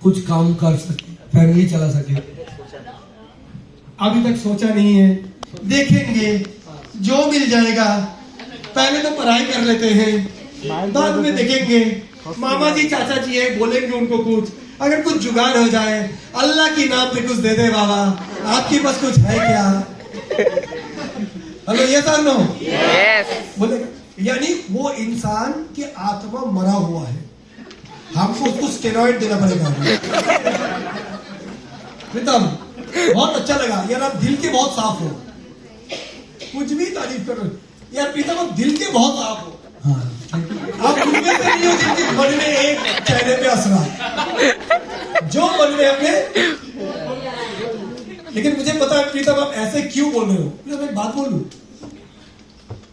कुछ काम कर सके, फैमिली चला सके। अभी तक सोचा नहीं है, देखेंगे जो मिल जाएगा। पहले तो पढ़ाई कर लेते हैं, बाद में देखेंगे। मामा जी चाचा जी है, बोलेंगे उनको कुछ, अगर कुछ जुगाड़ हो जाए, अल्लाह की नाम पे कुछ दे दे बाबा, आपके पास कुछ है क्या? हेलो, ये सर नो बोलेगा। यानी वो इंसान की आत्मा मरा हुआ है, हमको उसको स्टेरॉइड देना पड़ेगा। प्रीतम बहुत अच्छा लगा यार, आप दिल के बहुत साफ हो, कुछ भी तारीफ करो यार। प्रीतम आप दिल के बहुत साफ हो। हाँ, आप दुनिया से नहीं हो जिनके मन में एक चेहरे पे असरा जो मन में अपने। लेकिन मुझे पता है प्रीतम आप ऐसे क्यों बोल रहे हो। प्रीतम एक बात बोलूं,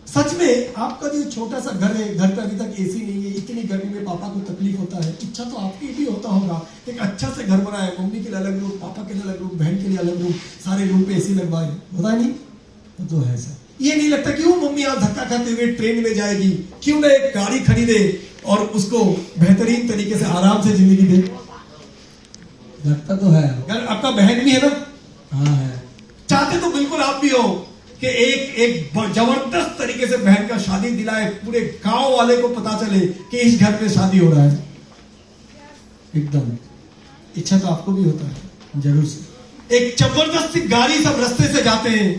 सच में आपका जो छोटा सा घर है, घर पे अभी तक एसी नहीं है, इतनी गर्मी में पापा को तकलीफ होता है। इच्छा तो आपकी भी होता होगा एक अच्छा से घर बनाए, मम्मी के लिए अलग रूम, पापा के लिए अलग रूम, बहन के लिए अलग रूम, सारे रूम पे एसी लगवाए। होता नहीं? तो है सर। ये नहीं लगता क्यों मम्मी आज धक्का खाते हुए ट्रेन में जाएगी, क्यों ना एक गाड़ी खरीदे और उसको बेहतरीन तरीके से आराम से जिंदगी दे। लगता तो है यार आपका बहन भी है ना? हाँ है। चाहते तो बिल्कुल आप भी हो कि एक जबरदस्त तरीके से बहन का शादी दिलाए, पूरे गांव वाले को पता चले कि इस घर में शादी हो रहा है। एकदम इच्छा तो आपको भी होता है जरूर से। एक जबरदस्त गाड़ी सब रास्ते से जाते हैं,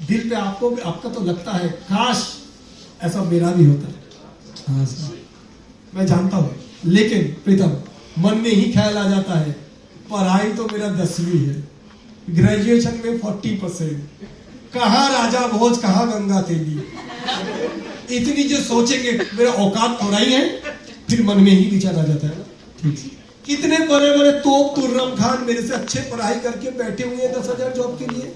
दिल पे आपको आपका तो लगता है काश ऐसा मेरा भी होता है। हाँ सर, मैं जानता हूं, लेकिन प्रीतम मन में ही ख्याल आ जाता है, पढ़ाई तो मेरा 10वीं है, ग्रेजुएशन में 40%, कहाँ राजा भोज कहाँ गंगा तेली, इतनी जो सोचेंगे मेरा औकात थोड़ा ही है, फिर मन में ही विचार आ जाता है। ठीक है। कितने बड़े बड़े तोप तुर्रम खान मेरे से अच्छे पढ़ाई करके बैठे हुए हैं 10,000 जॉब के लिए,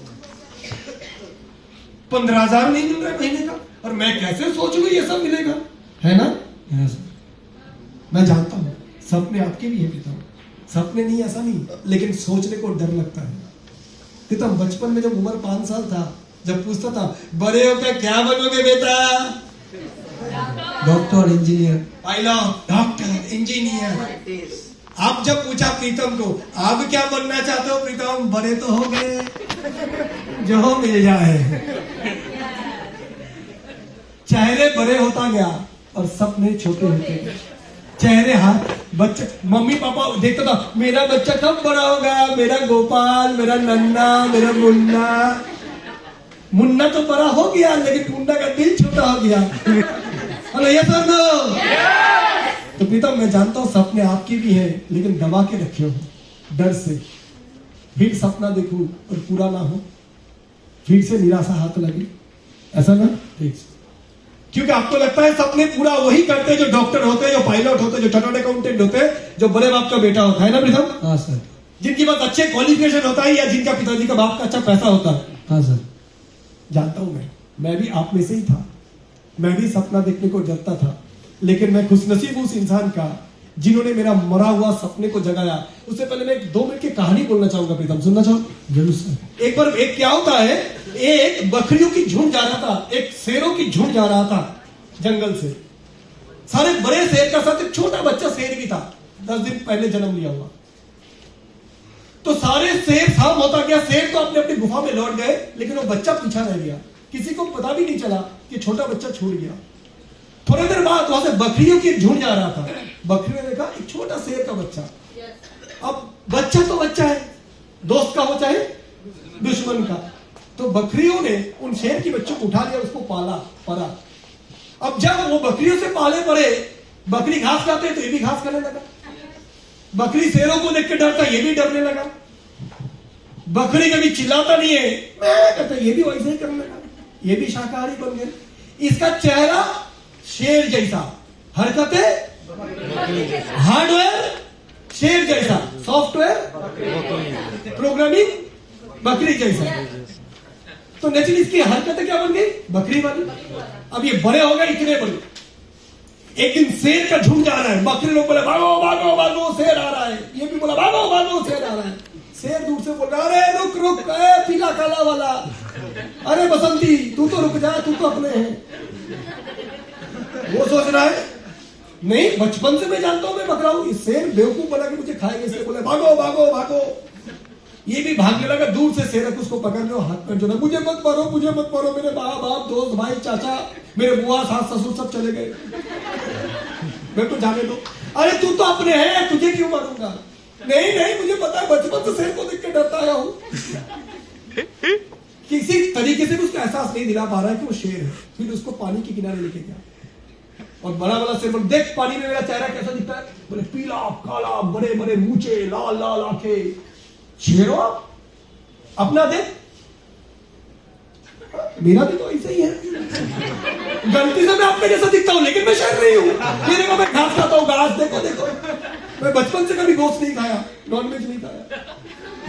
15,000 नहीं मिल रहा है महीने का, और मैं कैसे सोच लूं ये सब मिलेगा, है ना? हाँ सर। मैं जानता हूं सपने आपके भी है पिता, सपने नहीं ऐसा नहीं, लेकिन सोचने को डर लगता है। पिता बचपन में जब उम्र 5 साल था, जब पूछता था बड़े होकर क्या बनोगे बेटा, doctor, engineer, pilot, doctor, engineer. आप जब पूछा प्रीतम को आप क्या बनना चाहते हो, प्रीतम बड़े तो हो गए जो हो मिल जाए। चेहरे बड़े होता गया और सपने छोटे होते गए। चेहरे हाथ बच्चे मम्मी पापा देखता था मेरा बच्चा कब बड़ा होगा, मेरा गोपाल, मेरा नन्ना, मेरा मुन्ना। मुन्ना तो बड़ा हो गया लेकिन मुन्ना का दिल छोटा हो गया। हेलो ये सर नो। तो प्रीतम मैं जानता हूं सपने आपकी भी है, लेकिन दबा के रखे हो डर से, फिर सपना देखूं और पूरा ना हो, फिर से निराशा हाथ लगे, ऐसा ना? ठीक, क्योंकि आपको लगता है सपने पूरा वही करते हैं जो डॉक्टर होते हैं, जो पायलट होते हैं, जो चार्टर्ड अकाउंटेंट होते हैं, जो बड़े बाप का बेटा होता है ना प्रीतम? हाँ सर। जिनके पास अच्छे क्वालिफिकेशन होता है या जिनका पिताजी का बाप का अच्छा पैसा होता है। हाँ सर। जानता हूं मैं भी आप में से ही था, मैं भी सपना देखने को डरता था, लेकिन मैं खुशनसीब उस इंसान का जिन्होंने मेरा मरा हुआ सपने को जगाया। उससे पहले मैं 2 मिनट की कहानी बोलना चाहूंगा प्रीतम, सुनना चाहो? जरूर सर। एक बार एक क्या होता है, एक बकरियों की झुंड जा रहा था, एक शेरों की झुंड जा रहा था जंगल से। सारे बड़े शेर का साथ एक छोटा बच्चा शेर भी था, 10 दिन पहले जन्म लिया हुआ। तो सारे शेर शाम होता गया, शेर तो अपने अपनी गुफा में लौट गए, लेकिन वो बच्चा पीछा रह गया। किसी को पता भी नहीं चला कि छोटा बच्चा छूट गया। थोड़ी देर बाद वहां से बकरियों की झुंड जा रहा था, बकरियों ने देखा एक छोटा शेर का बच्चा। अब बच्चा तो बच्चा है, दोस्त का हो चाहे दुश्मन का। तो बकरियों ने उन शेर के बच्चों को उठा लिया, उसको पला। अब जब वो बकरियों से पाले पड़े, बकरी घास खाते तो ये भी घास खाने लगा, बकरी शेरों को देख के डरता, ये भी डरने लगा। बकरी कभी चिल्लाता नहीं है, मैं कहता, ये भी वैसे ही करने लगा, ये भी शाकाहारी बन गया। इसका चेहरा शेर जैसा, हरकतें हार्डवेयर शेर जैसा, सॉफ्टवेयर प्रोग्रामिंग बकरी जैसा। तो नेचुरली इसकी हरकतें क्या बन गई, बकरी वाली। अब ये बड़े हो गए इतने बड़े, एक दिन शेर का झुंड जा रहा है, बकरी लोग बोले भागो भागो भागो शेर आ रहा है, ये भी बोला भागो भागो शेर आ रहा है। शेर दूर से बोल रहा अरे रुक रुक, पीला काला वाला, अरे बसंती तू तो रुक जा, तू तो अपने है। वो सोच रहा है नहीं, बचपन से मैं जानता हूं मैं बकरा हूं। इस शेर बेवकूफ बना के मुझे खाएगा, इसलिए बोले भागो भागो भागो। ये भी भागने लगा, दूर से शेर को उसको पकड़ लो, हाथ में जो ना, मुझे मत मारो मुझे मत मारो, मेरे माँ बाप दोस्त भाई चाचा मेरे बुआ सास ससुर सब चले गए, मेरे को जाने दो। अरे तू तो अपने है, तुझे क्यों मारूंगा? नहीं नहीं, मुझे पता है, बचपन से शेर को देख के डरता आया हूं। किसी तरीके से भी उसको एहसास नहीं दिला पा रहा है कि वो शेर है। फिर उसको पानी के किनारे लेके गया और बड़ा बड़ा शेर बोले, देख पानी में मेरा चेहरा कैसा दिखता है? बोले पीला काला, बड़े बड़े मूछे, लाल लाल आंखें। शेर हो आप? अपना देख, मेरा भी तो ऐसा ही है, गलती से मैं आपके जैसा दिखता हूं लेकिन मैं शेर नहीं हूं। मेरे को मैं घास खाता हूं, घास देखो देखो। मैं बचपन से कभी गोश्त नहीं खाया, नॉनवेज नहीं खाया,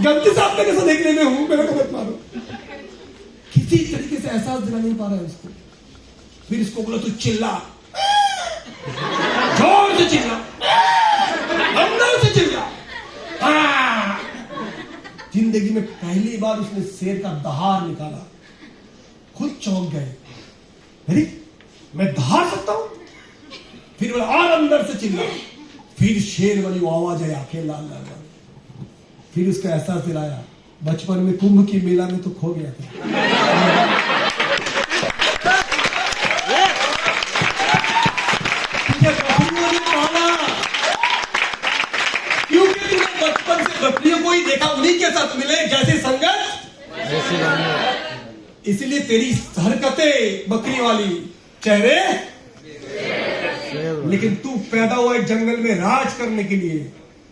गलती से आपके जैसा देखने में हूं, मेरे को मत मारो। किसी तरीके से एहसास दिला नहीं पा रहा है उसको। फिर इसको बोला तू चिल्ला, जोर से चिल्ला, अंदर से चिल्ला। जिंदगी में पहली बार उसने शेर का दहाड़ निकाला, खुद चौंक गए, अरे मैं दहाड़ सकता हूं? फिर बोला और अंदर से चिल्ला। फिर शेर वाली वो आवाज आई, आंखें लाल लाल लाल। फिर उसका एहसास दिलाया, बचपन में कुंभ की मेला में तो खो गया था। क्योंकि तूने बचपन से बकरियों को ही देखा, उन्हीं के साथ मिले, जैसी संगत जैसी वाणी। इसलिए तेरी हरकतें बकरी वाली, चेहरे। लेकिन तू पैदा हुआ एक जंगल में राज करने के लिए,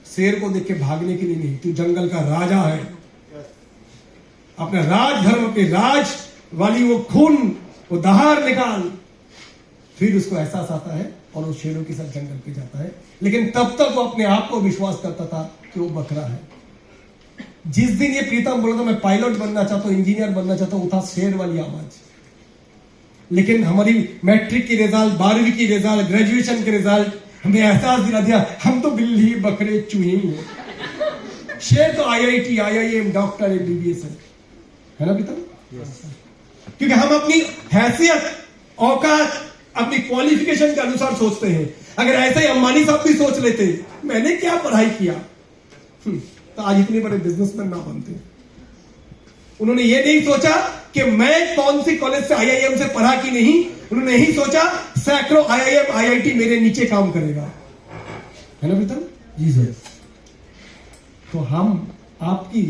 शेर को देख के भागने के लिए नहीं। तू जंगल का राजा है। अपना राज धर्म पे राज वाली वो खून, वो दहाड़ निकाल। फिर उसको एहसास आता है और वो शेरों के साथ जंगल पे जाता है। लेकिन तब तक वो अपने आप को विश्वास करता था कि वो बकरा है। जिस दिन ये प्रीतम बोला था मैं पायलट बनना चाहता हूं, इंजीनियर बनना चाहता हूं, वो था शेर वाली आवाज। लेकिन हमारी मैट्रिक की रिजल्ट, 12वीं की रिजल्ट, ग्रेजुएशन के रिजल्ट हमें एहसास दिला दिया हम तो बिल्ली बकरे चूहे हैं। शेर तो IIT, IIM, डॉक्टर, MBBS है ना प्रीतम? क्योंकि हम अपनी हैसियत, औकात, अपनी क्वालिफिकेशन के अनुसार सोचते हैं। अगर ऐसे ही अंबानी साहब भी सोच लेते मैंने क्या पढ़ाई किया, तो आज इतने बड़े बिजनेसमैन ना बनते। उन्होंने ये नहीं सोचा कि मैं कौन सी कॉलेज से IIM से पढ़ा कि नहीं, उन्होंने यही सोचा सैकड़ों IIM, IIT मेरे नीचे काम करेगा, है ना प्रीतम? जी सर। तो हम आपकी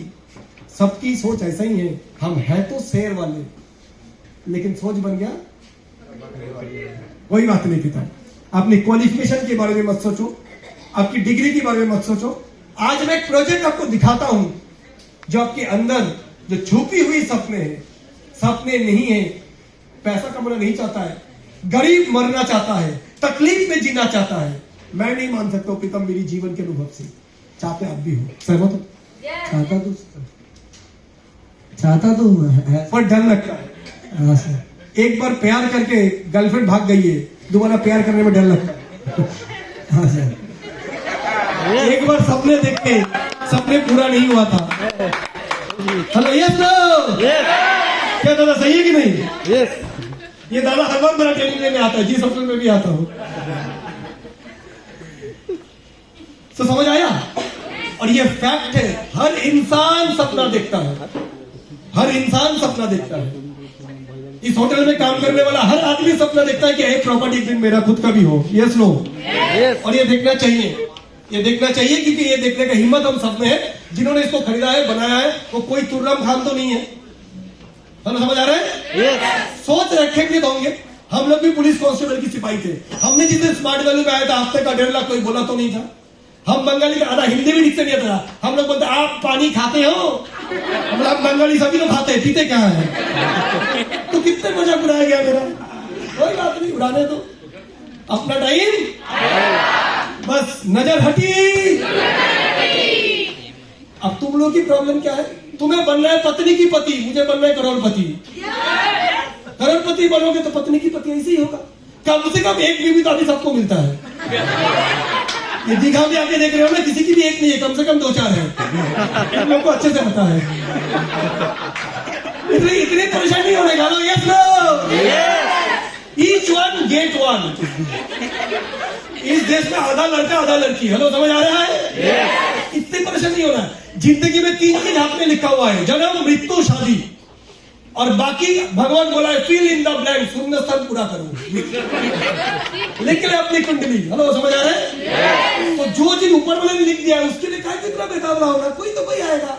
सबकी सोच ऐसा ही है। हम है तो शेर वाले, लेकिन सोच बन गया कोई बात नहीं प्रीतम। अपनी क्वालिफिकेशन के बारे में मत सोचो, आपकी डिग्री के बारे में मत सोचो। आज मैं एक प्रोजेक्ट आपको दिखाता हूं जो आपके अंदर जो छुपी हुई सपने हैं, सपने नहीं है, पैसा कमाना नहीं चाहता है, गरीब मरना चाहता है, तकलीफ में जीना चाहता है। मैं नहीं मान सकता प्रीतम मेरी जीवन के अनुभव से, चाहते आप भी हो, सहमत हो? चाहता तो है, पर डर लगता है। हाँ सर। एक बार प्यार करके गर्लफ्रेंड भाग गई है, दोबारा प्यार करने में डर लगता है। हाँ सर। एक बार सपने देख के सपने पूरा नहीं हुआ था। Hello, yes no? क्या दादा सही है कि नहीं? यस। ये दादा हर बार मेरा ट्रेनिंग लेने आता है, जी सप्ताह में भी आता हूं। तो समझ आया? और ये फैक्ट है, हर इंसान सपना देखता है, हर इंसान सपना देखता है। इस होटल में काम करने वाला हर आदमी सपना देखता है कि एक प्रॉपर्टी एक दिन मेरा खुद का भी हो। Yes no? और ये देखना चाहिए, ये देखना चाहिए, क्योंकि ये देखने का हिम्मत हम सब में है। जिन्होंने इसको खरीदा है, बनाया है, वो कोई तुर्रम खान तो नहीं है। हम समझ आ रहे हैं? सोच रखेंगे तो होंगे। हम लोग भी पुलिस कांस्टेबल की सिपाही थे। हमने जिस दिन स्मार्ट वैल्यू में आया था, हफ्ते का 1.5 लाख कोई बोला तो नहीं था। हम बंगाली का आधा हिंदी भी ठीक से नहीं आता। हम लोग बोलते आप पानी खाते हो, हम लोग बंगाली सभी लोग खाते हैं, पीते क्या है? तो कितने मजाक उड़ाया गया मेरा। कोई बात नहीं, उड़ाने दो, अपना टाइम बस। नजर हटी। अब तुम लोग की प्रॉब्लम क्या है? तुम्हें बनना है पत्नी की पति, मुझे बनना है करोड़पति। करोड़पति बनोगे तो पत्नी की पति ऐसे ही होगा। कम से कम एक बीवी तो अभी सबको मिलता है। ये दिखा भी आके देख रहे हो ना, किसी की भी एक नहीं है, कम से कम 2-4 है। तुम लोग को अच्छे से पता है। इसलिए इतनी परेशानी होने का। Yes no? Each one get one. इस देश में आधा लड़का आधा लड़की। हेलो, समझ आ रहा है? इतनी परेशान नहीं होना। जिंदगी में 3 चीज हाथ में लिखा हुआ है, जन्म, मृत्यु, शादी, और बाकी भगवान बोला है फिल इन द ब्लैंक, शून्य स्थान पूरा करो। लिख ले अपनी कुंडली। हेलो, समझ आ रहा है? तो जो चीज ऊपर वाले ने लिख दिया है उसके लिए क्या कितना बेताबरा होगा, कोई तो कोई आएगा।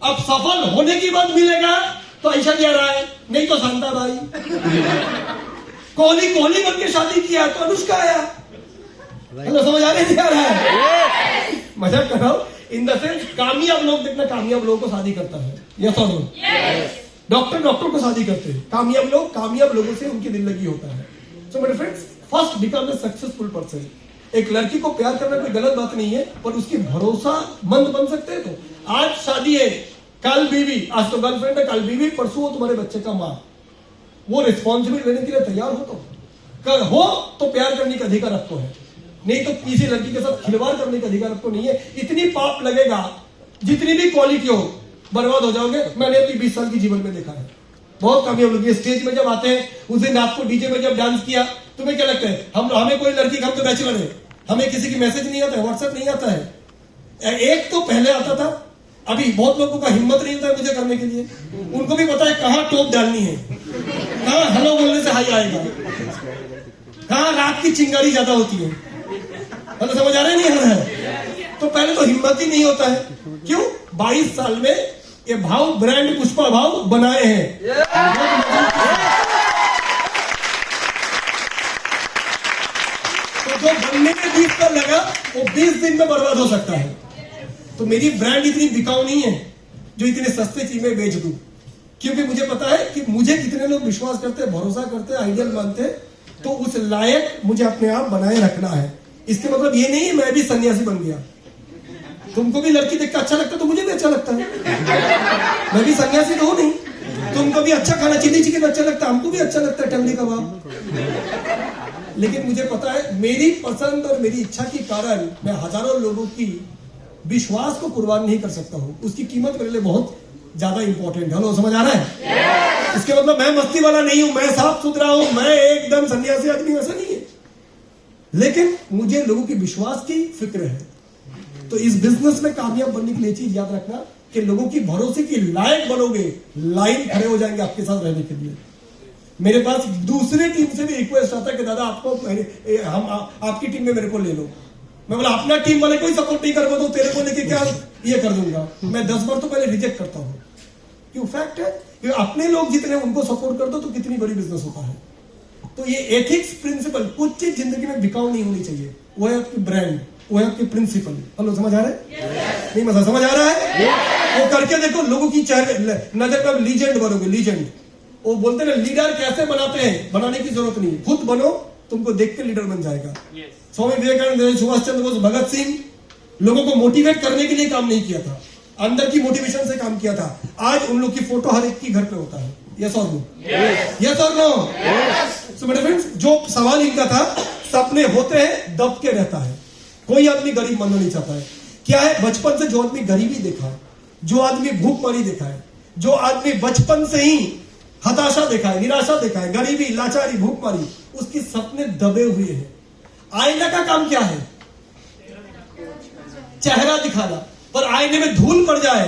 अब सफल होने की बात मिलेगा तो ऐश्वर्या राय, नहीं तो शांताबाई। कोहली बन के शादी किया तो अनुष्का आया। हेलो, समझ आ रहा है? मजाक कर रहा हूं। इन द सेंस कामयाब लोग देखना, कामयाब लोगों को शादी करता है। यस और नो? डॉक्टर को शादी करते हैं। कामयाब लोगों से उनकी दिल लगी होता है। सो मेरे friends, first become a successful person. एक लड़की को प्यार करना कोई गलत बात नहीं है, पर उसकी भरोसामंद बन सकते हैं। तो आज शादी है, कल बीवी, आज तो गर्लफ्रेंड है, कल बीवी, परसों हो तुम्हारे बच्चे का माँ। वो रिस्पॉन्सिबिलिटी लेने के लिए तैयार हो तो प्यार करने का अधिकार आपको है, नहीं तो किसी लड़की के साथ खिलवाड़ करने का अधिकार आपको नहीं है। इतनी पाप लगेगा, जितनी भी क्वालिटी हो, बर्बाद हो जाओगे। मैंने अपनी 20 साल की जीवन में देखा है। बहुत कामयाब लोग स्टेज में जब आते हैं, उस दिन रात को डीजे में जब डांस किया, तुम्हें क्या लगता है? हमें कोई लड़की, हम तो बैचलर है, हमें किसी की मैसेज नहीं आता है, व्हाट्सएप नहीं आता है। एक तो पहले आता था, अभी बहुत लोगों का हिम्मत नहीं होता है मुझे करने के लिए। उनको भी पता है कहाँ टोप डालनी है, कहाँ हेलो बोलने से हाई आएगा, कहाँ रात की चिंगारी ज्यादा होती है। मतलब समझ आ रहा है नहीं आ रहा है? तो पहले तो हिम्मत ही नहीं होता है। क्यों? 22 साल में ये भाव ब्रांड पुष्पा भाव बनाए हैं। तो जो बनने में 20 साल लगा, वो 20 दिन में बर्बाद हो सकता है। तो मेरी ब्रांड इतनी बिकाऊ नहीं है जो इतने सस्ते चीजें बेच दूं, क्योंकि मुझे पता है कि मुझे कितने लोग विश्वास करते, भरोसा करते, आइडियल मानते। तो उस लायक मुझे अपने आप बनाए रखना है। इसके मतलब ये नहीं है मैं भी सन्यासी बन गया। तुमको भी लड़की देख के अच्छा लगता है तो मुझे भी अच्छा लगता है। मैं भी सन्यासी तो हूं नहीं। तुमको भी अच्छा खाना, चिली चिकन अच्छा लगता है, हमको भी अच्छा लगता है टंगड़ी कबाब। लेकिन मुझे पता है मेरी पसंद और मेरी इच्छा के कारण मैं हजारों लोगों की विश्वास को कुर्बान नहीं कर सकता हूं। उसकी कीमत मेरे लिए बहुत ज्यादा इंपॉर्टेंट है। हेलो, समझ आ रहा है? इसके मतलब मैं मस्ती वाला नहीं हूं, मैं साफ सुथरा हूं, मैं एकदम सन्यासी आदमी, ऐसा नहीं है। लेकिन मुझे लोगों के विश्वास की फिक्र है। तो इस बिजनेस में कामयाब बनने के लिए चीज याद रखना कि लोगों की भरोसे की लायक बनोगे, लाइन खड़े हो जाएंगे आपके साथ रहने के लिए। मेरे पास दूसरे टीम से भी रिक्वेस्ट आता है कि दादा आपको हम आपकी टीम में मेरे को ले लो। मैं बोला अपना टीम वाले कोई सपोर्ट नहीं कर तो तेरे को लेके क्या ये कर दूंगा। मैं 10 बार तो पहले रिजेक्ट करता हूं। क्यों? फैक्ट है कि अपने लोग जितने उनको सपोर्ट कर दो तो कितनी बड़ी बिजनेस होता है। तो ये एथिक्स प्रिंसिपल, कुछ चीज जिंदगी में बिकाऊ नहीं होनी चाहिए। वो है आपकी ब्रांड, वो है आपके प्रिंसिपल। हेलो, समझ आ रहा है? नहीं मजा समझ आ रहा है? वो करके देखो, लोगों की चेहरे नजर पर लीजेंड बनोगे। लीजेंड वो बोलते हैं लीडर कैसे बनाते हैं, बनाने की जरूरत नहीं, खुद बनो, तुमको देख के लीडर बन जाएगा। स्वामी विवेकानंद, सुभाष चंद्र बोस, भगत सिंह लोगों को मोटिवेट करने के लिए काम नहीं किया था, अंदर की मोटिवेशन से काम किया था। आज उन लोग की फोटो हर एक की घर पे होता है। यस और नो? यस और नो? सो मेरे फ्रेंड्स, जो सवाल इनका था, सपने होते हैं, दब के रहता है। कोई आदमी गरीब बनना नहीं चाहता है। क्या है? बचपन से जो आदमी गरीबी देखा है, जो आदमी भूखमरी देखा है, जो आदमी बचपन से ही हताशा देखा है, निराशा देखा है, गरीबी, लाचारी, भूखमरी, उसकी सपने दबे हुए हैं। आईना का काम क्या है? चेहरा दिखाना। पर आईने में धूल पड़ जाए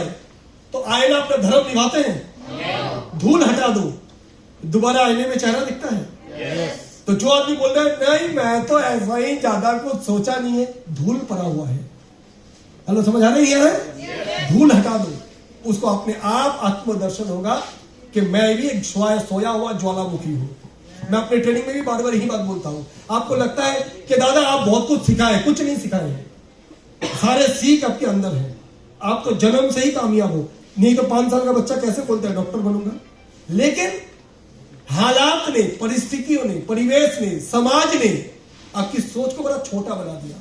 तो आईना अपना धर्म निभाते हैं? धूल हटा दो, दोबारा आईने में चेहरा दिखता है। तो जो आदमी बोल रहा है नहीं मैं तो ऐसा ही, ज्यादा कुछ सोचा नहीं है, धूल पड़ा हुआ है। हेलो, समझ आ रही है? धूल हटा दो, उसको अपने आप आत्मदर्शन होगा कि मैं भी एक सोया हुआ ज्वालामुखी हूं। मैं अपने ट्रेनिंग में भी बार बार यही बात बोलता हूं। आपको लगता है कि दादा आप बहुत कुछ सिखाए, कुछ नहीं सिखाए हैं। सारे सीख आपके अंदर है। आप तो जन्म से ही कामयाब हो, नहीं तो 5 साल का बच्चा कैसे बोलता है डॉक्टर बनूंगा। लेकिन हालात ने, परिस्थितियों ने, परिवेश ने, समाज ने आपकी सोच को बड़ा छोटा बना दिया।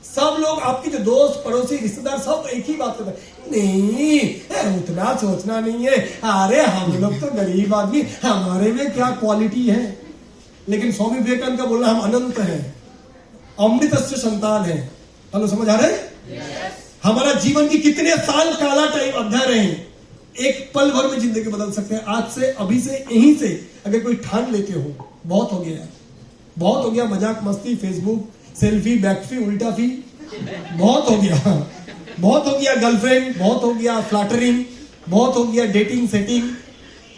सब लोग, आपके जो दोस्त, पड़ोसी, रिश्तेदार, सब एक ही बात करते हैं, नहीं उतना सोचना नहीं है, अरे हम लोग तो गरीब आदमी, हमारे में क्या क्वालिटी है। लेकिन स्वामी विवेकानंद का बोलना, हम अनंत हैं, अमृतस्य संतान है। हेलो, समझ आ रहे हैं? हमारा जीवन की कितने साल काला टाइम अध्याय रहे, एक पल भर में जिंदगी बदल सकते हैं। आज से, अभी से, यहीं से अगर कोई ठान लेते हो, बहुत हो गया यार, बहुत हो गया। मजाक मस्ती, फेसबुक, सेल्फी, बैकफी, उल्टा फी, बहुत हो गया, बहुत हो गया गर्लफ्रेंड, बहुत हो गया फ्लैटरिंग, बहुत हो गया डेटिंग सेटिंग।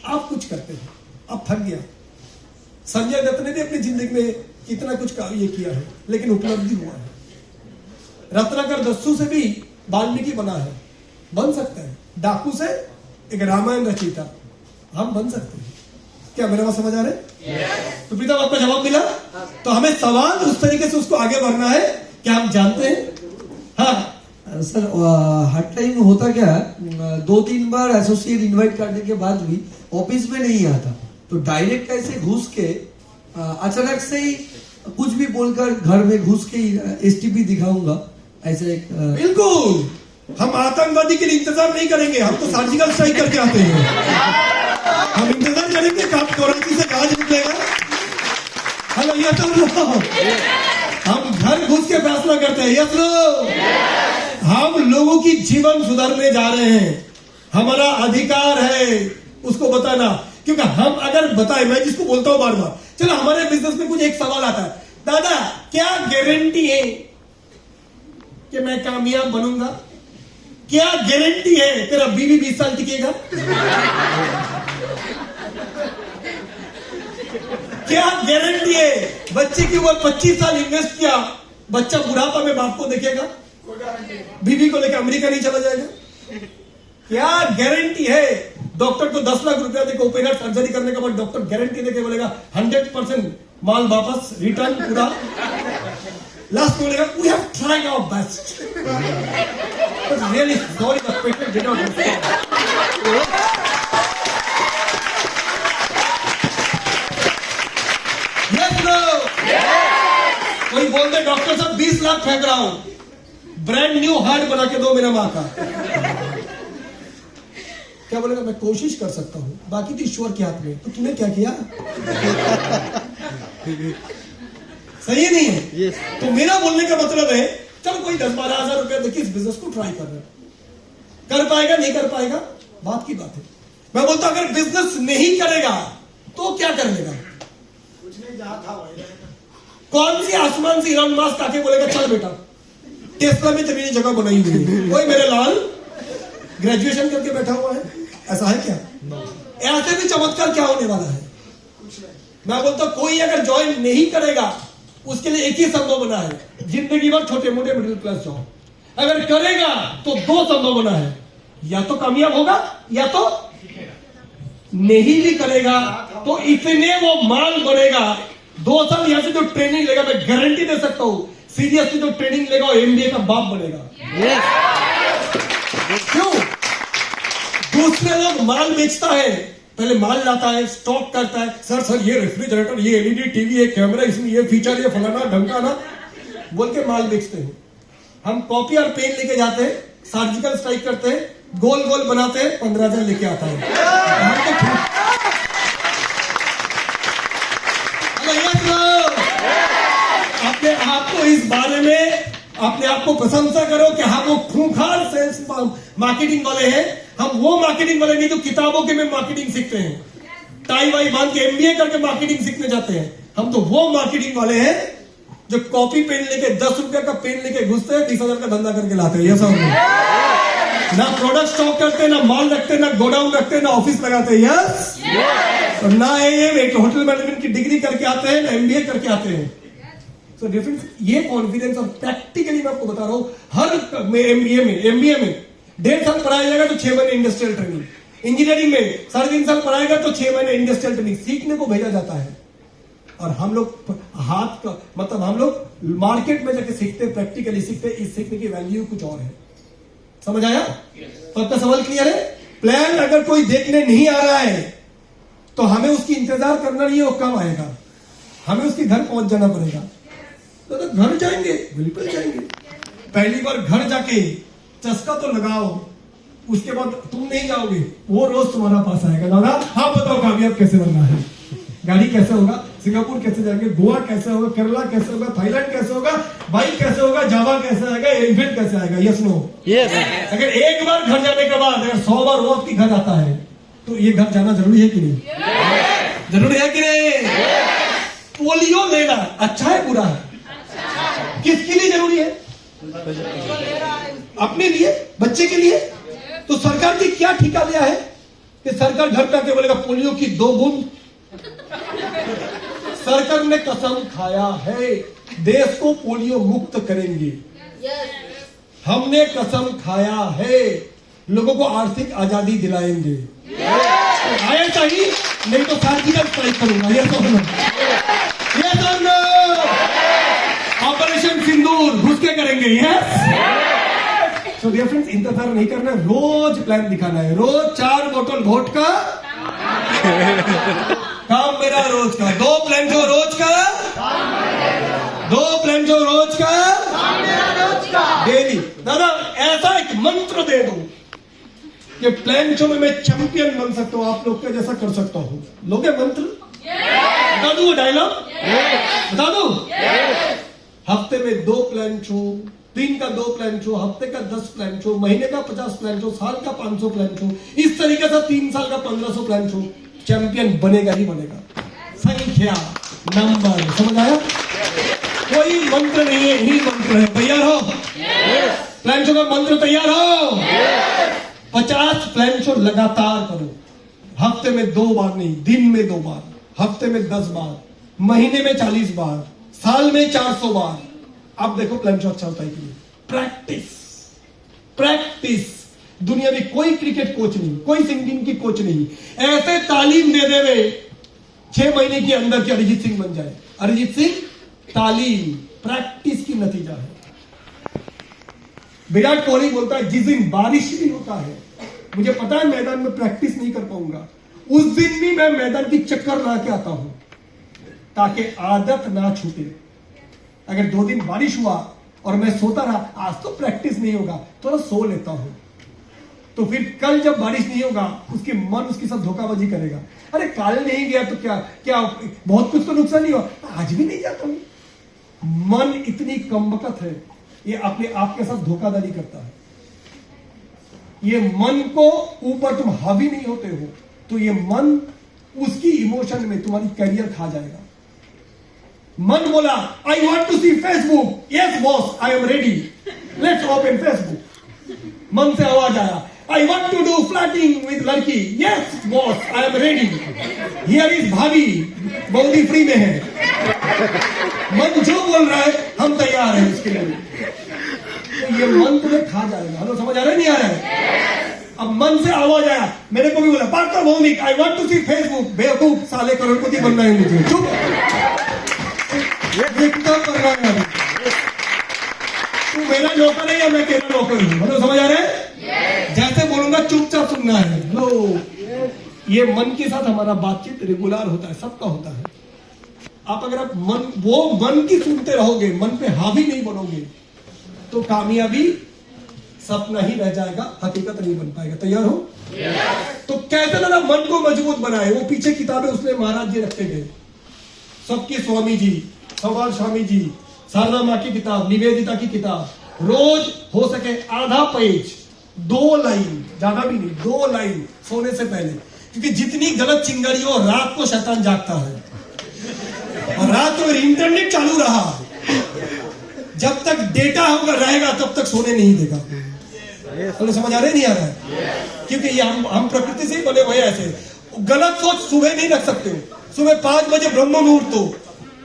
आप कुछ करते हैं, अब थक गया। संजय दत्त ने भी अपनी जिंदगी में कितना कुछ ये किया है, लेकिन उपलब्धि हुआ है। रत्नाकर दस्यु से भी वाल्मीकि बना है, बन सकता है। डाकू से एक रामायण रचयिता हम बन सकते हैं। क्या मेरा बात समझ आ रहा है? तो प्रीता, आपका जवाब मिला। तो हमें सवाल उस तरीके से उसको आगे बढ़ना है कि हम जानते हैं। हाँ सर, हर टाइम होता क्या है, 2-3 बार एसोसिएट इनवाइट करने के बाद भी ऑफिस में नहीं आता, तो डायरेक्ट ऐसे घुस के अचानक से ही कुछ भी बोलकर घर में घुस के एसटीपी दिखाऊंगा, ऐसे एक बिल्कुल। हम आतंकवादी के लिए इंतजार नहीं करेंगे, हम तो सर्जिकल स्ट्राइक करके आते हैं। हम इंतजार करेंगे कि आप कराची से जहाज निकलेगा। हेलो, ये तो हम घर घुस के फैसला करते हैं। यस नो, हम लोगों की जीवन सुधारने जा रहे हैं। हमारा अधिकार है उसको बताना, क्योंकि हम अगर बताएं, मैं जिसको बोलता हूं बार बार, चलो हमारे बिजनेस में कुछ एक सवाल आता है, दादा क्या गारंटी है कि मैं कामयाब बनूंगा? क्या गारंटी है तेरा बीवी 20 साल टिकेगा? क्या गारंटी है बच्चे की उम्र 25 साल इन्वेस्ट किया, बच्चा बुढ़ापा में बाप को देखेगा? बीवी को लेकर अमेरिका नहीं चला जाएगा? क्या गारंटी है डॉक्टर को 10 लाख रुपया देकर ओपन हार्ट सर्जरी करने के बाद डॉक्टर गारंटी देके बोलेगा 100% माल वापस रिटर्न पूरा? लास्ट में बोलेगा we have tried our best but really sorry the patient did not respond. Yes no, कोई बोलते डॉक्टर साहब 20 लाख फेंक रहा हूं, ब्रांड न्यू हार्ट बना के दो मेरा मां का। क्या बोलेगा? मैं कोशिश कर सकता हूं, बाकी तो ईश्वर के हाथ में। तो तूने क्या किया? सही नहीं है? yes. तो मेरा बोलने का मतलब है, चलो कोई 10-12 हजार रुपया देखिए इस बिजनेस को ट्राई कर रहे हैं, कर पाएगा नहीं कर पाएगा बात की बात है। मैं बोलता हूं अगर बिजनेस नहीं करेगा तो क्या कर लेगा? कुछ नहीं, जहां था वही। कौन सी आसमान से इलॉन मस्क आके बोलेगा चल बेटा टेस्ला में तेरी जगह बनाई हुई है? कोई मेरे लाल ग्रेजुएशन करके बैठा हुआ है, ऐसा है क्या? ऐसे भी चमत्कार क्या होने वाला है? मैं बोलता कोई अगर ज्वाइन नहीं करेगा उसके लिए एक ही संभावना है, जिंदगी भर छोटे मोटे मिडिल क्लास जॉब। अगर करेगा तो 2 संभावना है, या तो कामयाब होगा या तो नहीं भी करेगा तो इतने वो माल बनेगा। 2 साल यहां से जो ट्रेनिंग लेगा, मैं गारंटी दे सकता हूं, सीरियसली जो ट्रेनिंग लेगा वो एमबीए का बाप बनेगा। क्यों? दूसरे लोग माल बेचता है, पहले माल लाता है, स्टॉक करता है, सर ये रेफ्रिजरेटर, ये एलईडी टीवी, ये कैमरा, इसमें ये फीचर, ये फलाना ढंकाना बोल के माल बेचते हैं। हम कॉपी और पेन लेके जाते हैं, सर्जिकल स्ट्राइक करते हैं, गोल गोल बनाते हैं, 15,000 लेके आता है। अपने आपको इस बारे में अपने आप को प्रशंसा करो कि हम वो खूंखार सेल्स मार्केटिंग वाले हैं। हम वो मार्केटिंग वाले नहीं जो किताबों के में मार्केटिंग सीखते हैं, टाई वाई बांध के एमबीए करके मार्केटिंग सीखने जाते हैं। हम तो वो मार्केटिंग वाले हैं जो कॉपी पेन लेके 10 रुपया का पेन लेके घुसते हैं, 30,000 का धंधा करके लाते हैं। ये सब ना प्रोडक्ट स्टॉक करते, ना माल रखते, ना गोडाउन रखते, ना ऑफिस लगाते। यस, और ना एक होटल मैनेजमेंट की डिग्री करके आते हैं, ना एमबीए करके आते हैं। तो डिफरेंस ये कॉन्फिडेंस और प्रैक्टिकली मैं आपको बता रहा हूं, हर एमबीए में 1.5 साल पढ़ाया जाएगा तो 6 महीने इंडस्ट्रियल ट्रेनिंग, इंजीनियरिंग में 3.5 साल पढ़ाएगा तो 6 महीने इंडस्ट्रियल ट्रेनिंग सीखने को भेजा जाता है। और हम लोग हाथ का मतलब हम लोग मार्केट में जाके सीखते, प्रैक्टिकली सीखते। इस सीखने की वैल्यू कुछ और है। समझ आया? तो आपका सवाल क्लियर है? प्लान अगर कोई देखने नहीं आ रहा है तो हमें उसकी इंतजार करना नहीं है, वो कब आएगा, हमें उसके घर पहुंच जाना पड़ेगा। तो घर जाएंगे, बिल्कुल जाएंगे। पहली बार घर जाके चस्का तो लगाओ, उसके बाद तुम नहीं जाओगे, वो रोज तुम्हारा पास आएगा, दादा हाँ बताओ कामयाब कैसे बनना है, गाड़ी कैसे होगा, सिंगापुर कैसे जाएंगे, गोवा कैसे होगा, केरला कैसे होगा, थाईलैंड कैसे होगा, बाइक कैसे होगा, जावा कैसे आएगा, एलिफेंट कैसे आएगा। Yes no? अगर एक बार घर जाने के बाद अगर 100 बार वो आपकी घर आता है तो ये घर जाना जरूरी है कि नहीं? जरूरी है कि नहीं? पोलियो लेना अच्छा है बुरा है? किसके लिए जरूरी है? अपने लिए, बच्चे के लिए। तो सरकार की क्या ठिका लिया है कि सरकार घर पे आके बोलेगा पोलियो की 2 बूंद। सरकार ने कसम खाया है देश को पोलियो मुक्त करेंगे। हमने कसम खाया है लोगों को आर्थिक आजादी दिलाएंगे। आया चाहिए, नहीं तो सर्जिकल स्ट्राइक करूंगा। ये तो ऑपरेशन सिंदूर घुस के करेंगे। यस। सो डियर फ्रेंड्स, इंतजार नहीं करना, रोज प्लान दिखाना है। रोज 4 बोतल वोट का काम मेरा रोज का। 2 प्लान जो रोज का, 2 प्लान जो रोज का डेली। दादा ऐसा एक मंत्र दे दो कि प्लान शो में मैं चैंपियन बन सकता हूं, आप लोग का जैसा कर सकता हूं। लोगे मंत्र? बता दू वो डायलॉग? बता दू? हफ्ते में 2 प्लान शो, दिन का 2 प्लान शो, हफ्ते का 10 प्लान शो, महीने का 50 प्लान शो, साल का 500 प्लान शो, इस तरीके से 3 साल का 1500 प्लान शो। चैंपियन बनेगा ही बनेगा। संख्या, नंबर, समझ आया? कोई मंत्र नहीं है, यही मंत्र है। तैयार हो? प्लान शो का मंत्र तैयार हो? 50 प्लान शो लगातार करो। हफ्ते में 2 बार नहीं, दिन में 2 बार, हफ्ते में 10 बार, महीने में 40 बार, साल में 400 बार। अब देखो प्लान शो अच्छा होता है कि नहीं। Practice, practice. दुनिया में कोई क्रिकेट कोच नहीं, कोई सिंगिंग की कोच नहीं ऐसे तालीम दे देवे 6 महीने के अंदर कि अरिजीत सिंह बन जाए। अरिजीत सिंह तालीम, प्रैक्टिस की नतीजा है। विराट कोहली बोलता है जिस दिन बारिश भी होता है, मुझे पता है मैदान में प्रैक्टिस नहीं कर पाऊंगा, उस दिन भी मैं मैदान की चक्कर ला के आता हूं ताकि आदत ना छूटे। अगर 2 दिन बारिश हुआ और मैं सोता रहा, आज तो प्रैक्टिस नहीं होगा, थोड़ा सो लेता हूं, तो फिर कल जब बारिश नहीं होगा उसकी मन उसके साथ धोखाबाजी करेगा। अरे कल नहीं गया तो क्या क्या बहुत कुछ तो नुकसान नहीं हुआ, आज भी नहीं जाता हूं। मन इतनी कमबख्त है, ये अपने आप के साथ धोखाधड़ी करता है। ये मन को ऊपर तुम हावी नहीं होते हो तो ये मन उसकी इमोशन में तुम्हारी करियर खा जाएगा। मन बोला I want to see Facebook, yes boss I am ready, let's open Facebook. मन से आवाज आया I want to do flirting with लड़की, yes boss I am ready, here is भाभी, बॉडी फ्री में है। मन जो बोल रहा है हम तैयार हैं इसके लिए। तो ये मन तुम्हें खा जाएगा। हेलो, समझ आ रहा है नहीं आ रहा है? अब मन से आवाज आया, मेरे को भी बोला partner Bhaumik I want to see Facebook, बेवकूफ साले करोड़पति बनना है मुझे। चुप, दिक्कत कर रहा है। तू मेरा नौकर है या मैं तेरा नौकर हूं? हेलो, समझ आ रहा है? जैसे बोलूंगा चुपचाप सुनना है। लो, ये मन के साथ हमारा बातचीत रेगुलर होता है, सबका होता है। आप अगर आप मन की सुनते रहोगे, मन पे हावी नहीं बनोगे, तो कामयाबी सपना ही रह जाएगा, हकीकत नहीं बन पाएगा। तैयार हो? तो कैसे ना मन को मजबूत बनाए, वो पीछे किताबें उसमें महाराज जी रखे गए, सबके स्वामी जी, सवाल स्वामी जी, शारदा माँ की किताब, निवेदिता की किताब, रोज हो सके आधा पेज, 2 लाइन, ज्यादा भी नहीं, 2 लाइन सोने से पहले। क्योंकि जितनी गलत चिंगारी हो, रात को शैतान जागता है और रात को इंटरनेट चालू रहा, जब तक डेटा होगा रहेगा तब तक सोने नहीं देगा। तो समझ आ रहे नहीं आ रहा है? क्योंकि ये हम प्रकृति से ही बने हुए ऐसे। गलत सोच सुबह नहीं रख सकते हो। सुबह 5 बजे ब्रह्म मुहूर्त हो,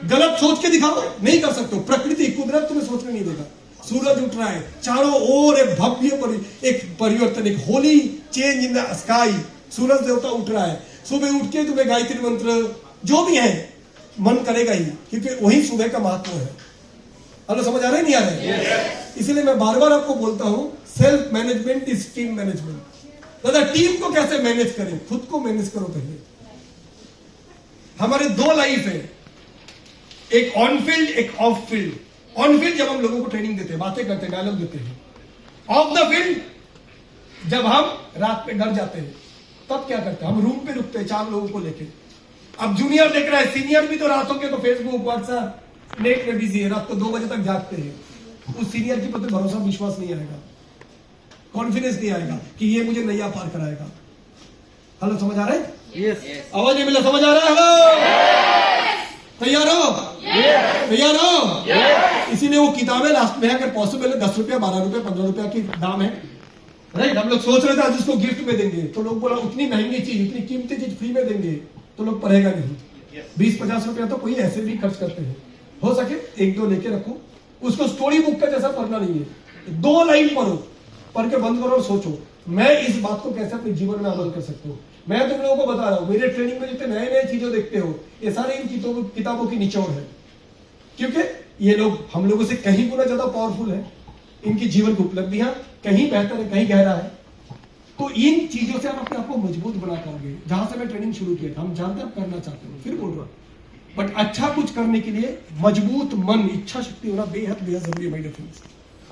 गलत सोच के दिखाओ, नहीं कर सकते हो। प्रकृति, कुदरत तुम्हें सोचने नहीं देगा। सूरज उठ रहा है, चारों ओर एक भव्य एक परिवर्तन, एक holy change in the sky. सूरज देवता उठ रहा है, सुबह उठ के तुम्हें गायत्री मंत्र जो भी है मन करेगा ही, क्योंकि वही सुबह का महत्व है। हेलो, समझ आ रहे नहीं आ रहे? इसलिए मैं बार बार आपको बोलता हूं, self management is team management. दादा टीम को कैसे मैनेज करें? खुद को मैनेज करो पहले। हमारे 2 लाइफ है, एक ऑन फील्ड, एक ऑफ फील्ड। ऑन फील्ड जब हम लोगों को ट्रेनिंग देते हैं, बातें करते हैं, डायलॉग देते हैं। ऑफ द फील्ड जब हम रात में घर जाते हैं, तब क्या करते हैं? हम रूम पे रुकते हैं 4 लोगों को लेके। अब जूनियर देख रहा है, सीनियर भी तो रातों के तो फेसबुक, व्हाट्सएप, नेट में बिजी है, रात को 2 बजे तक जागते हैं। उस सीनियर की प्रति भरोसा, विश्वास नहीं आएगा, कॉन्फिडेंस नहीं आएगा कि ये मुझे नैया पार कराएगा। हेलो, समझ आ रहा है? यस। आवाज नहीं मिला, समझ आ रहा है? हेलो, तैयार हो? तैयार हो? इसीलिए वो किताबें लास्ट में है, अगर पॉसिबल है 10 रुपया 12 रुपया 15 रुपया की दाम है, राइट? हम लोग सोच रहे थे आज उसको गिफ्ट में देंगे, तो लोग बोला उतनी महंगी चीज, इतनी कीमती चीज फ्री में देंगे तो लोग पढ़ेगा नहीं। 20-50 रुपया तो कोई ऐसे भी खर्च करते हैं, हो सके 1-2 लेके रखो, उसको स्टोरी बुक का जैसा पढ़ना नहीं है, 2 लाइन पढ़ो, पढ़ के बंद करो और सोचो मैं इस बात को कैसे अपने जीवन में अमल कर सकता हूँ। मैं तुम लोगों को बता रहा हूँ, मेरे ट्रेनिंग में जितने नए नए चीजें देखते हो ये सारे इन किताबों की निचोड़ है, क्योंकि ये लोग हम लोगों से कहीं गुना ज्यादा पावरफुल है, इनकी जीवन की उपलब्धियां कहीं बेहतर है, कहीं गहरा है। तो इन चीजों से हम अपने आप को मजबूत बना पाओगे। जहां से मैं ट्रेनिंग शुरू किया था, हम जानते हैं आप करना चाहते हो, फिर बोल रहा हूं, बट अच्छा कुछ करने के लिए मजबूत मन, इच्छा शक्ति होना बेहद बेहद जरूरी है। माय डियर फ्रेंड्स,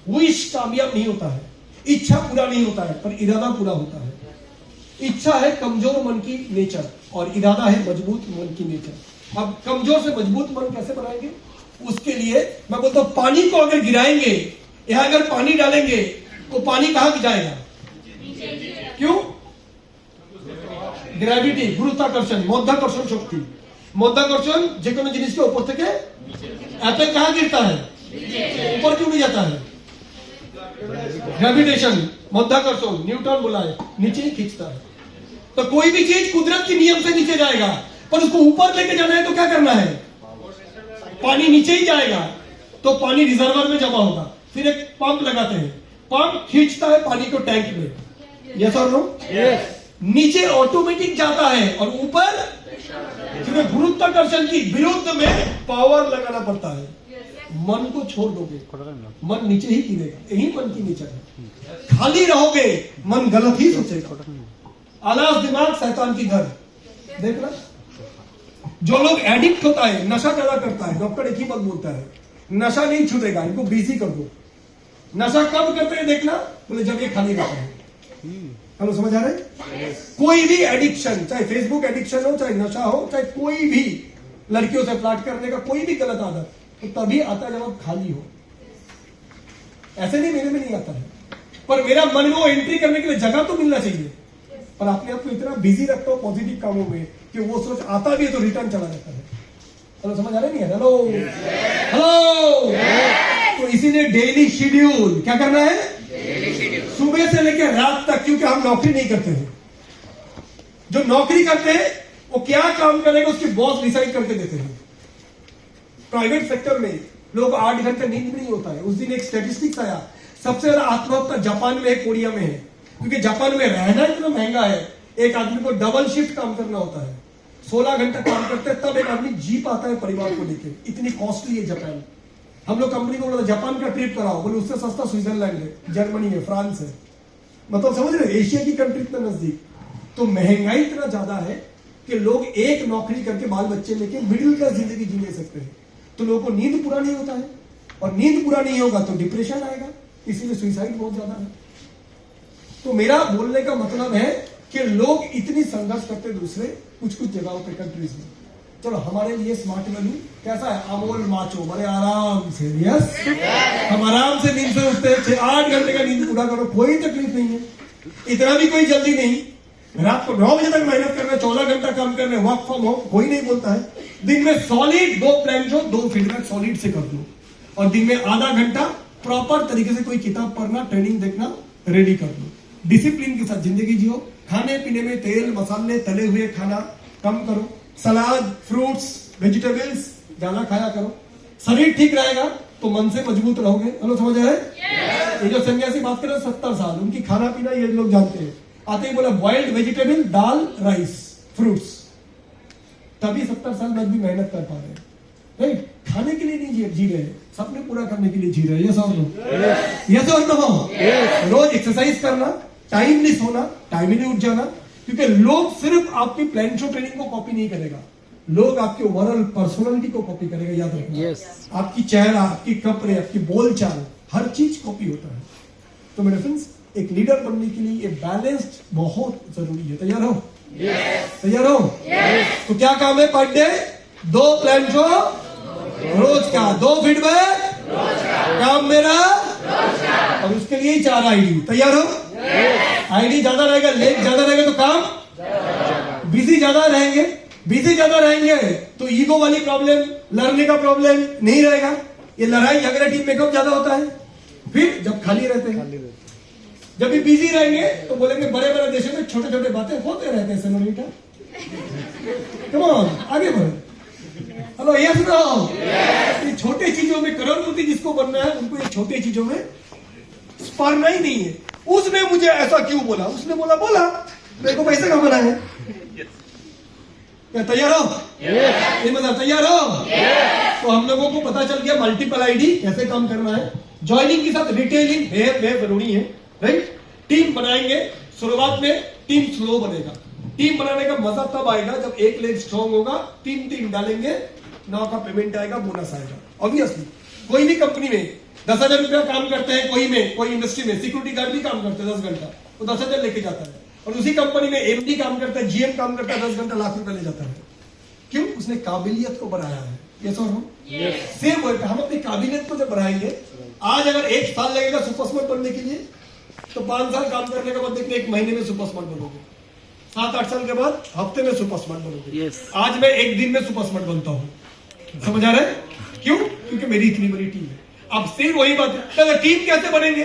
विश कामयाब नहीं होता है, इच्छा पूरा नहीं होता है, पर इरादा पूरा होता है। इच्छा है कमजोर मन की नेचर और इरादा है मजबूत मन की नेचर। अब कमजोर से मजबूत मन कैसे बनाएंगे? उसके लिए मैं बोलता हूं पानी को अगर गिराएंगे, यहां अगर पानी डालेंगे तो पानी कहां जाएगा? क्यों? ग्रेविटी, गुरुत्वाकर्षण, मध्याकर्षण शक्ति, मध्याकर्षण जेकोनो जिनिस के ऊपर থেকে एटम कहां गिरता है? ऊपर क्यों नहीं जाता है? ग्रेविटेशन, मध्याकर्षण, न्यूटन बोला है, नीचे ही खींचता है। तो कोई भी चीज कुदरत के नियम से नीचे जाएगा, पर उसको ऊपर लेके जाना है तो क्या करना है? पानी नीचे ही जाएगा, तो पानी रिजर्वर में जमा होगा, फिर एक पंप लगाते हैं, पंप खींचता है पानी को टैंक में, यस और नो? यस। नीचे ऑटोमेटिक जाता है और ऊपर गुरुत्वाकर्षण की विरुद्ध में पावर लगाना पड़ता है। मन को छोड़ दोगे, मन नीचे ही गिरेगा, यही मन की नेचर है। खाली रहोगे, मन गलत ही सोचेगा। आलस दिमाग शैतान की घर, देखना। जो लोग एडिक्ट होता है, नशा ज्यादा करता है, डॉक्टर एक ही बात बोलता है, नशा नहीं छूटेगा, इनको बिजी कर दो। नशा कब करते हैं देखना? बोले जब ये खाली रहता है। हेलो, समझ आ रहे हैं? कोई भी एडिक्शन, चाहे फेसबुक एडिक्शन हो, चाहे नशा हो, चाहे कोई भी लड़कियों से फ्लर्ट करने का कोई भी गलत आदत, तो तभी आता है जब आप खाली हो। ऐसे नहीं मेरे में नहीं आता है, पर मेरा मन को एंट्री करने के लिए जगह तो मिलना चाहिए, पर अपने आप को इतना बिजी रखता हूं पॉजिटिव कामों में कि वो सोच आता भी है तो रिटर्न चला जाता है। हेलो, समझ आ रहे नहीं है? Hello hello. तो इसीलिए डेली शेड्यूल क्या करना है? सुबह से लेकर रात तक, क्योंकि हम नौकरी नहीं करते हैं। जो नौकरी करते हैं वो क्या काम करेगा उसके बॉस डिसाइड करके देते हैं। प्राइवेट सेक्टर में लोग 8 घंटे नींद नहीं होता है। उस दिन एक स्टैटिस्टिक्स आया, सबसे ज्यादा आत्महत्या जापान में है, कोरिया में है, क्योंकि जापान में रहना इतना महंगा है। एक आदमी को डबल शिफ्ट काम करना होता है, 16 घंटा काम करते हैं, तब एक आदमी जी पाता है परिवार को लेकर। इतनी कॉस्टली है जापान। हम लोग कंपनी को बोला जापान का ट्रिप कराओ, बोले उससे सस्ता स्विट्जरलैंड है, जर्मनी है, फ्रांस है। मतलब समझ रहे, एशिया की कंट्री इतना नजदीक। तो महंगाई इतना ज्यादा है कि लोग एक नौकरी करके बाल बच्चे लेके मिडिल क्लास जिंदगी जी ले सकते हैं। तो लोगों को नींद पूरा नहीं होता है, और नींद पूरा नहीं होगा तो डिप्रेशन आएगा, इसीलिए सुसाइड बहुत ज्यादा है। तो मेरा बोलने का मतलब है कि लोग इतनी संघर्ष करते दूसरे कुछ जगहों पे, कंट्रीज में। चलो, हमारे लिए स्मार्ट वैल्यू कैसा है? अमोल माचो, बड़े आराम से, यस, हम आराम से नींद से उठते हैं, 6-8 घंटे का नींद पूरा करो, कोई तकलीफ नहीं है, इतना भी कोई जल्दी नहीं। रात को 9 बजे तक मेहनत करना, 14 घंटा काम करना, वर्क फ्रॉम होम, कोई नहीं बोलता है। दिन में सॉलिड 2 प्लान जो 2 फीडबैक सॉलिड से कर दो, और दिन में आधा घंटा प्रॉपर तरीके से कोई किताब पढ़ना, ट्रेनिंग देखना रेडी कर दो। डिसिप्लिन के साथ जिंदगी जियो। खाने पीने में तेल मसाले तले हुए खाना कम करो, सलाद, फ्रूट्स, वेजिटेबल्स ज्यादा खाया करो। शरीर ठीक रहेगा तो मन से मजबूत रहोगे। हेलो, समझ आए? ये जो सन्यासी बात कर रहे हैं 70 साल, उनकी खाना पीना ये लोग जानते हैं। आते ही बोला बॉइल्ड वेजिटेबल, दाल, राइस, फ्रूट्स, तभी 70 साल बाद भी मेहनत कर पा रहे हैं। राइट? खाने के लिए नहीं जी रहे, सपने पूरा करने के लिए जी रहे हैं। यस और नो? यस और नो? रोज एक्सरसाइज करना, टाइमली सोना, टाइमली उठ जाना, क्योंकि लोग सिर्फ आपकी प्लान शो ट्रेनिंग को कॉपी नहीं करेगा, लोग आपके ओवरऑल पर्सनालिटी को कॉपी करेगा। याद रखना, आपकी चेहरा, आपकी कपड़े, आपकी बोलचाल, हर चीज कॉपी होता है। तो मेरे फ्रेंड्स, एक लीडर बनने के लिए बैलेंस्ड बहुत जरूरी है। तैयार हो? तैयार हो? तो क्या काम है? पर डे 2 प्लान शो रोज का, 2 फीडबैक काम मेरा, और उसके लिए 4 आईडी। तैयार हो? आईडी ज्यादा रहेगा, लेग ज्यादा रहेगा तो काम बिजी ज्यादा रहेंगे, बिजी ज्यादा रहेंगे तो ईगो वाली प्रॉब्लम, लड़ने का प्रॉब्लम नहीं रहेगा। ये लड़ाई झगड़ा टीम में कब ज्यादा होता है? फिर जब खाली रहते हैं। जब भी बिजी रहेंगे तो बोलेंगे बड़े बड़े देशों में छोटे छोटे बातें होते रहते हैं सेनोरिटा। कम ऑन, आगे बढ़ो। Hello, yes no? ये छोटे चीजों में करोड़पति जिसको बनना है उनको ये छोटे चीजों में स्पारना ही नहीं है। उसने मुझे ऐसा क्यों बोला? उसने बोला मेरे को पैसे कमाना है। क्या तैयार हो? ये मतलब तैयार हो? तो हम लोगों को पता चल गया मल्टीपल आईडी कैसे काम करना है। ज्वाइनिंग के साथ रिटेलिंग बेहद जरूरी है, राइट? टीम बनाएंगे, शुरुआत में टीम स्लो बनेगा। टीम बनाने का मजा तब आएगा जब एक लेग स्ट्रॉन्ग होगा, 3 टीम डालेंगे, 9 का पेमेंट आएगा, बोनस आएगा। ऑब्वियसली कोई भी कंपनी में 10,000 रुपया काम करते हैं, कोई इंडस्ट्री में सिक्योरिटी गार्ड भी काम करते हैं 10 घंटा, तो 10,000 लेके जाता है। और उसी कंपनी में एमडी काम करता है, जीएम काम करता है, 10 घंटा लाख रुपया ले जाता है। क्यों? उसने काबिलियत को बढ़ाया है। यस और नो? सेम वर्क हम अपनी काबिलियत को जब बढ़ाएंगे, आज अगर 1 साल लगेगा सुपर स्मार्ट बनने के लिए, तो 5 साल काम करने के बाद देखते 1 महीने में सुपर स्मार्ट बनोगे, 7-8 साल के बाद हफ्ते में सुपर स्मार्ट बनोगे। आज मैं 1 दिन में सुपर स्मार्ट बनता हूं। समझ आ रहा है? क्यों? क्योंकि मेरी इतनी बड़ी टीम है। अब सिर्फ वही बात है, तो टीम कैसे बनेंगे?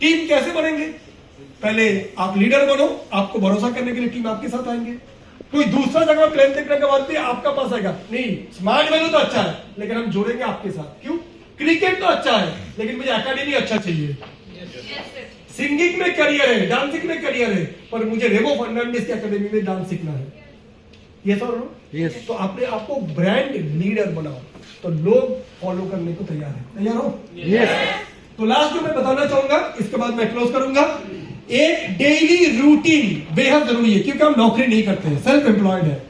टीम कैसे बनेंगे? पहले आप लीडर बनो, आपको भरोसा करने के लिए टीम आपके साथ आएंगे। कोई दूसरा जगह प्लान देखने के बाद भी आपका पास आएगा नहीं। स्मार्ट वैल्यू तो अच्छा है, लेकिन हम जोड़ेंगे आपके साथ। क्यों? क्रिकेट तो अच्छा है, लेकिन मुझे एकेडमी अच्छा चाहिए। सिंगिंग में करियर है, डांसिंग में करियर है, पर मुझे रेमो फर्नांडिस की एकेडमी में डांस सीखना है। ये सर नो? यस। तो आपने आपको ब्रांड लीडर बनाओ, तो लोग फॉलो करने को तैयार है। तैयार हो? यस। तो लास्ट जो मैं बताना चाहूंगा, इसके बाद मैं क्लोज करूंगा। एक डेली रूटीन बेहद जरूरी है, क्योंकि हम नौकरी नहीं करते हैं, सेल्फ एम्प्लॉयड है।